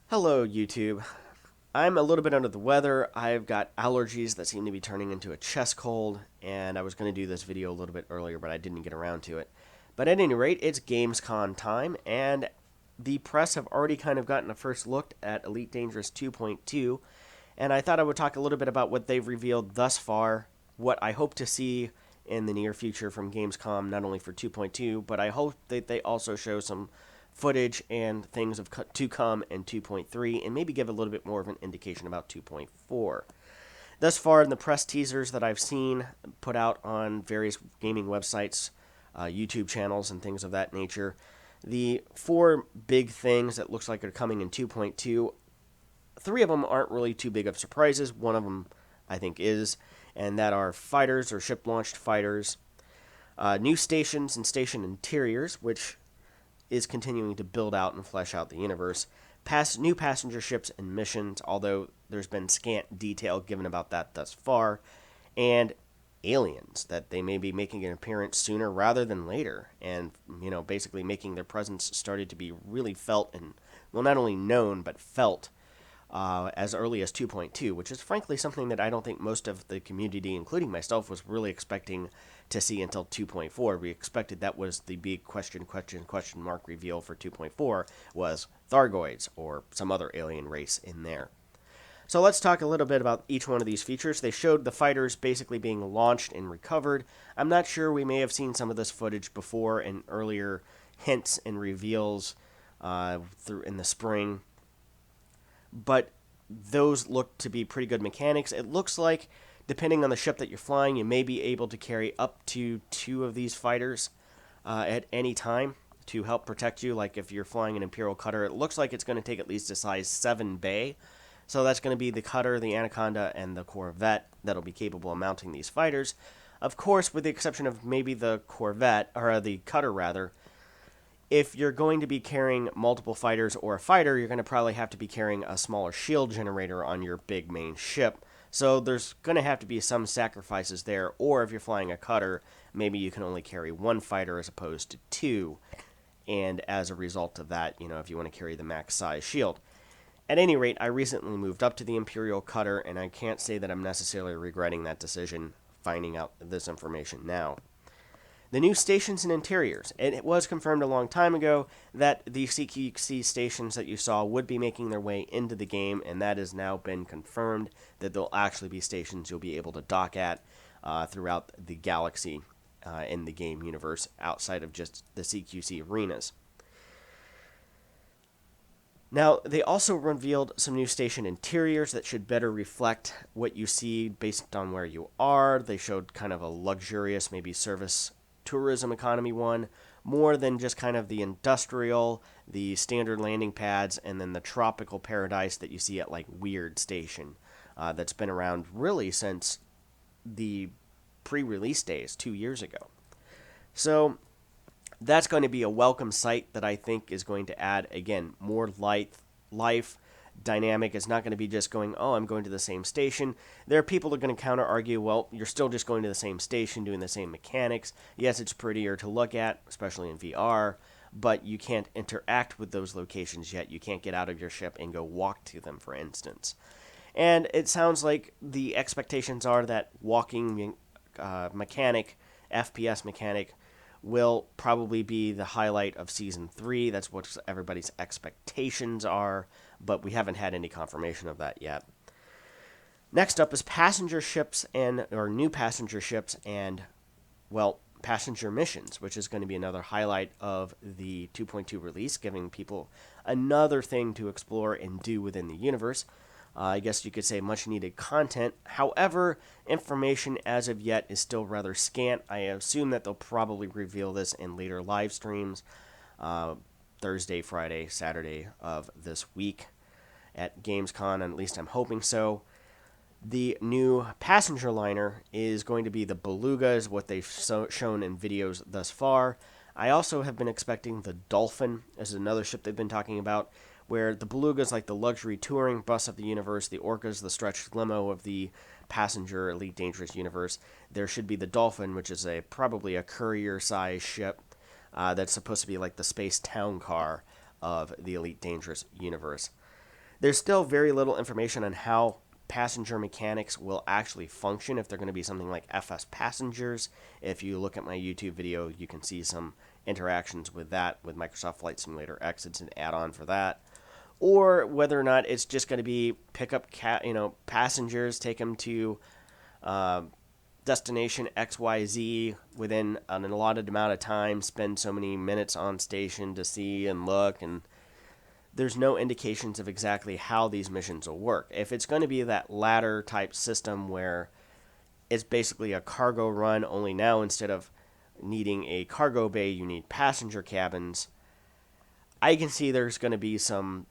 Hello, YouTube. I'm a little bit under the weather. I've got allergies that seem to be turning into a chest cold, and I was going to do this video a little bit earlier, but I didn't get around to it. But at any rate, it's Gamescom time, and the press have already kind of gotten a first look at Elite Dangerous 2.2, and I thought I would talk a little bit about what they've revealed thus far, what I hope to see in the near future from Gamescom, not only for 2.2, but I hope that they also show some footage and things of to come in 2.3, and maybe give a little bit more of an indication about 2.4. Thus far, in the press teasers that I've seen put out on various gaming websites, YouTube channels, and things of that nature, the four big things that looks like are coming in 2.2, three of them aren't really too big of surprises. One of them, I think, is, and that are fighters or ship-launched fighters, new stations and station interiors, which is continuing to build out and flesh out the universe. New passenger ships and missions, although there's been scant detail given about that thus far, and aliens that they may be making an appearance sooner rather than later, and basically making their presence started to be really felt and, well, not only known but felt as early as 2.2, which is frankly something that I don't think most of the community, including myself, was really expecting to see until 2.4. We expected that was the big question mark reveal for 2.4 was Thargoids or some other alien race in there. So let's talk a little bit about each one of these features. They showed the fighters basically being launched and recovered. I'm not sure, we may have seen some of this footage before in earlier hints and reveals through in the spring, but those look to be pretty good mechanics. It looks like, depending on the ship that you're flying, you may be able to carry up to two of these fighters at any time to help protect you. Like if you're flying an Imperial cutter, it looks like it's going to take at least a size 7 bay. So that's going to be the cutter, the Anaconda, and the Corvette that'll be capable of mounting these fighters. Of course, with the exception of maybe the Corvette, or the cutter rather, if you're going to be carrying multiple fighters or a fighter, you're going to probably have to be carrying a smaller shield generator on your big main ship. So there's going to have to be some sacrifices there, or if you're flying a cutter, maybe you can only carry one fighter as opposed to two. And as a result of that, if you want to carry the max size shield. At any rate, I recently moved up to the Imperial cutter, and I can't say that I'm necessarily regretting that decision, finding out this information now. The new stations and interiors. It was confirmed a long time ago that the CQC stations that you saw would be making their way into the game, and that has now been confirmed that they'll actually be stations you'll be able to dock at throughout the galaxy in the game universe outside of just the CQC arenas. Now, they also revealed some new station interiors that should better reflect what you see based on where you are. They showed kind of a luxurious, maybe service tourism economy one, more than just kind of the industrial, the standard landing pads, and then the tropical paradise that you see at like Weird Station that's been around really since the pre-release days 2 years ago. So that's going to be a welcome sight that I think is going to add, again, more life dynamic. Is not going to be just going, oh, I'm going to the same station. There are people that are going to counter argue, well, you're still just going to the same station, doing the same mechanics. Yes, it's prettier to look at, especially in VR, but you can't interact with those locations yet. You can't get out of your ship and go walk to them, for instance. And it sounds like the expectations are that walking mechanic, FPS mechanic, will probably be the highlight of Season 3. That's what everybody's expectations are, but we haven't had any confirmation of that yet. Next up is passenger ships or new passenger ships and, well, passenger missions, which is going to be another highlight of the 2.2 release, giving people another thing to explore and do within the universe. I guess you could say much needed content. However, information as of yet is still rather scant. I assume that they'll probably reveal this in later live streams, Thursday, Friday, Saturday of this week at Gamescom, and at least I'm hoping so. The new passenger liner is going to be the Beluga, is what they've shown in videos thus far. I also have been expecting the Dolphin as another ship they've been talking about, where the Beluga is like the luxury touring bus of the universe, the Orca is the stretched limo of the passenger Elite Dangerous universe. There should be the Dolphin, which is probably a courier-sized ship that's supposed to be like the space town car of the Elite Dangerous universe. There's still very little information on how passenger mechanics will actually function, if they're going to be something like FS passengers. If you look at my YouTube video, you can see some interactions with that, with Microsoft Flight Simulator X. It's an add-on for that. Or whether or not it's just going to be pick up passengers, take them to uh, destination XYZ within an allotted amount of time, spend so many minutes on station to see and look, and there's no indications of exactly how these missions will work. If it's going to be that ladder type system where it's basically a cargo run, only now instead of needing a cargo bay, you need passenger cabins, I can see there's going to be some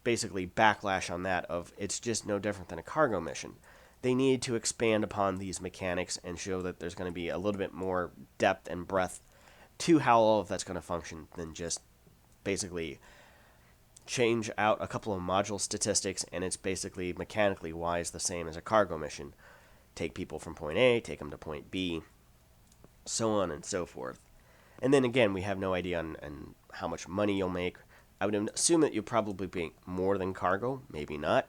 basically backlash on that of it's just no different than a cargo mission. They need to expand upon these mechanics and show that there's going to be a little bit more depth and breadth to how all of that's going to function than just basically change out a couple of module statistics and it's basically mechanically wise the same as a cargo mission. Take people from point A, take them to point B, so on and so forth. And then again, we have no idea on how much money you'll make. I would assume that you'll probably be more than cargo, maybe not.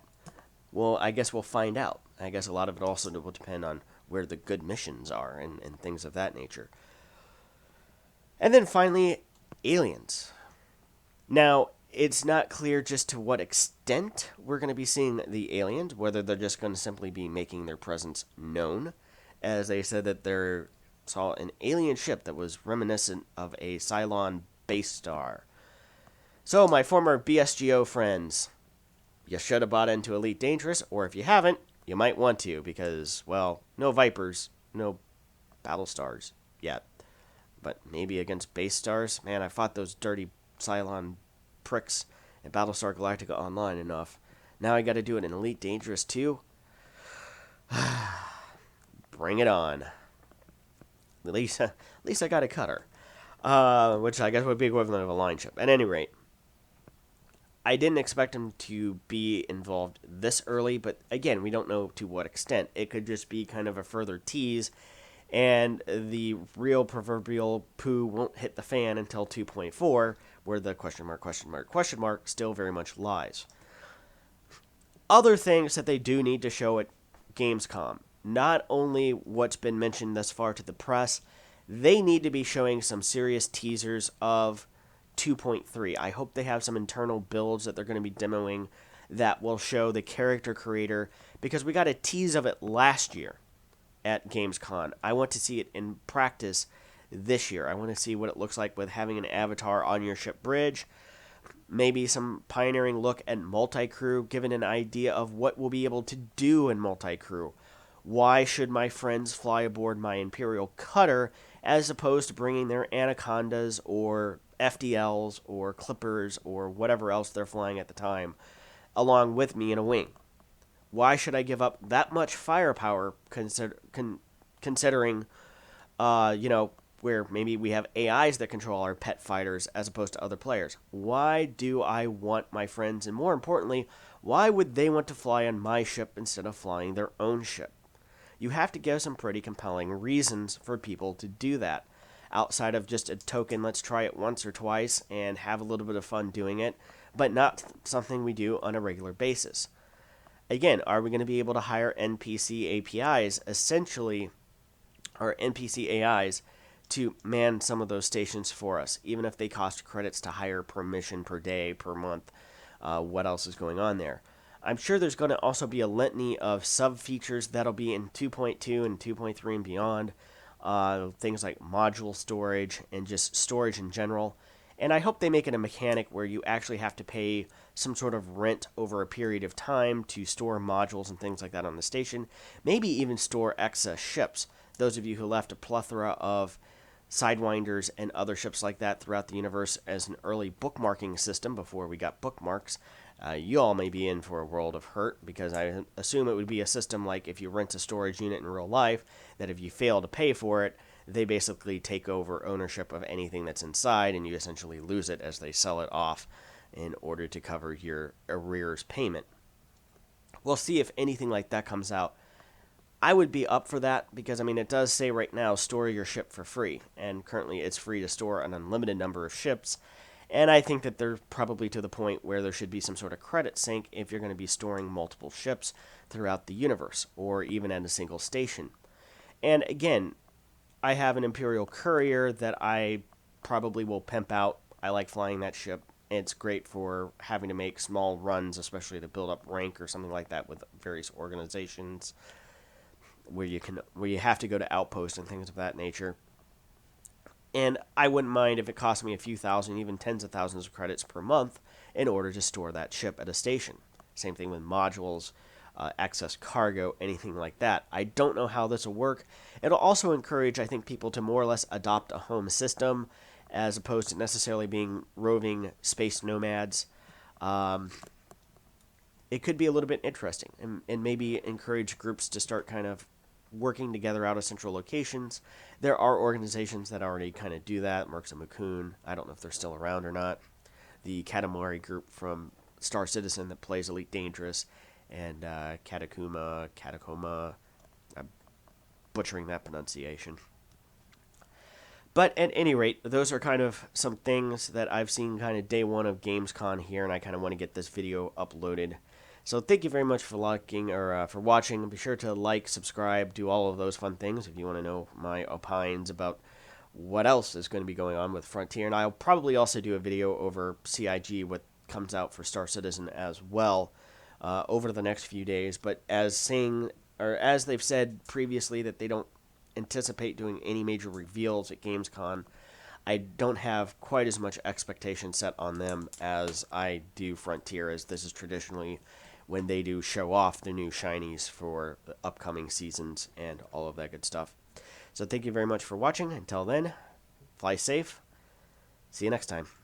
Well, I guess we'll find out. I guess a lot of it also will depend on where the good missions are and things of that nature. And then finally, aliens. Now, it's not clear just to what extent we're going to be seeing the aliens, whether they're just going to simply be making their presence known, as they said that they saw an alien ship that was reminiscent of a Cylon base star. So, my former BSGO friends, you should have bought into Elite Dangerous, or if you haven't, you might want to, because, well, no Vipers, no Battlestars yet. But maybe against base stars? Man, I fought those dirty Cylon pricks in Battlestar Galactica Online enough. Now I gotta do it in Elite Dangerous too? Bring it on. At least I got a cutter. Which I guess would be equivalent of a line ship. At any rate, I didn't expect him to be involved this early, but again, we don't know to what extent. It could just be kind of a further tease, and the real proverbial poo won't hit the fan until 2.4, where the question mark still very much lies. Other things that they do need to show at Gamescom, not only what's been mentioned thus far to the press, they need to be showing some serious teasers of 2.3. I hope they have some internal builds that they're going to be demoing that will show the character creator, because we got a tease of it last year at Gamescom. I want to see it in practice this year. I want to see what it looks like with having an avatar on your ship bridge. Maybe some pioneering look at multi-crew, given an idea of what we'll be able to do in multi-crew. Why should my friends fly aboard my Imperial cutter as opposed to bringing their Anacondas or FDLs or Clippers or whatever else they're flying at the time along with me in a wing? Why should I give up that much firepower considering, where maybe we have AIs that control our pet fighters as opposed to other players? Why do I want my friends, and more importantly, why would they want to fly on my ship instead of flying their own ship? You have to give some pretty compelling reasons for people to do that, outside of just a token, let's try it once or twice and have a little bit of fun doing it, but not something we do on a regular basis. Again, are we going to be able to hire NPC APIs, essentially, or NPC AIs, to man some of those stations for us, even if they cost credits to hire per mission, per day, per month? What else is going on there? I'm sure there's going to also be a litany of sub-features that'll be in 2.2 and 2.3 and beyond. Things like module storage and just storage in general. And I hope they make it a mechanic where you actually have to pay some sort of rent over a period of time to store modules and things like that on the station. Maybe even store excess ships. Those of you who left a plethora of Sidewinders and other ships like that throughout the universe as an early bookmarking system before we got bookmarks, you all may be in for a world of hurt, because I assume it would be a system like if you rent a storage unit in real life, that if you fail to pay for it, they basically take over ownership of anything that's inside, and you essentially lose it as they sell it off in order to cover your arrears payment. We'll see if anything like that comes out. I would be up for that, because, it does say right now, store your ship for free, and currently it's free to store an unlimited number of ships, And I think that they're probably to the point where there should be some sort of credit sync if you're going to be storing multiple ships throughout the universe, or even at a single station. And again, I have an Imperial Courier that I probably will pimp out. I like flying that ship. It's great for having to make small runs, especially to build up rank or something like that with various organizations where you have to go to outposts and things of that nature. And I wouldn't mind if it cost me a few thousand, even tens of thousands of credits per month in order to store that ship at a station. Same thing with modules, excess cargo, anything like that. I don't know how this will work. It'll also encourage, I think, people to more or less adopt a home system as opposed to necessarily being roving space nomads. Um, it could be a little bit interesting and maybe encourage groups to start kind of working together out of central locations. There are organizations that already kind of do that. Mercs and McCoon, I don't know if they're still around or not. The Katamari group from Star Citizen that plays Elite Dangerous, and Catacoma, I'm butchering that pronunciation. But at any rate, those are kind of some things that I've seen kind of day one of Gamescom here, and I kind of want to get this video uploaded. So thank you very much for liking or for watching. Be sure to like, subscribe, do all of those fun things if you want to know my opines about what else is going to be going on with Frontier. And I'll probably also do a video over CIG, what comes out for Star Citizen as well, over the next few days. But as they've said previously that they don't anticipate doing any major reveals at Gamescom, I don't have quite as much expectation set on them as I do Frontier, as this is traditionally when they do show off the new shinies for the upcoming seasons and all of that good stuff. So thank you very much for watching. Until then, fly safe. See you next time.